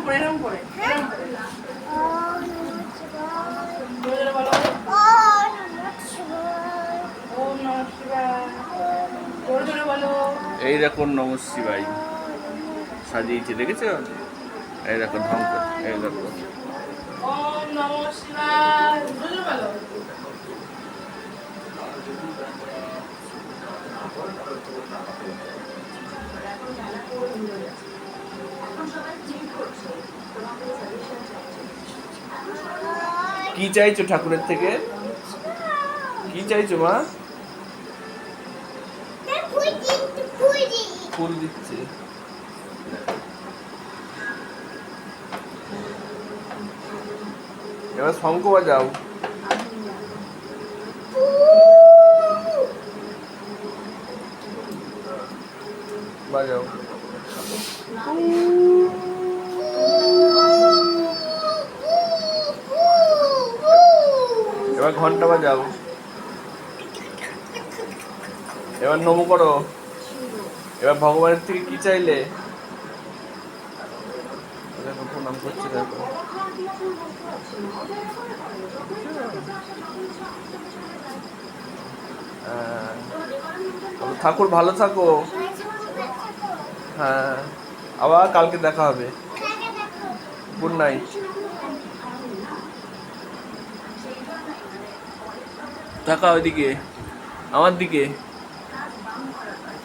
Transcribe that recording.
করে এরকম করে এরকম করে জোরে জোরে বলো ওম নমঃ শিবায় জোরে জোরে বলো। এই দেখো নমঃ শিবায় সাজিয়েছে, দেখেছো? এই দেখো ঢং করে, এই দেখো ওম নমঃ শিবায় জোরে জোরে বলো। কি চাইছো ঠাকুরের থেকে? কি চাইছো মা? ফুল দিচ্ছে। এবার শঙ্খ বাজাও। বাজাও। এবার ঘন্টা বাজাও। এবার নমো করো। এবার ভগবানের থেকে কি চাইলে? দেখো প্রণাম করছে, দেখো ঠাকুর ভালো থাকো। হ্যাঁ, আবার কালকে দেখা হবে। Good night. দেখা ওইদিকে, আমার দিকে।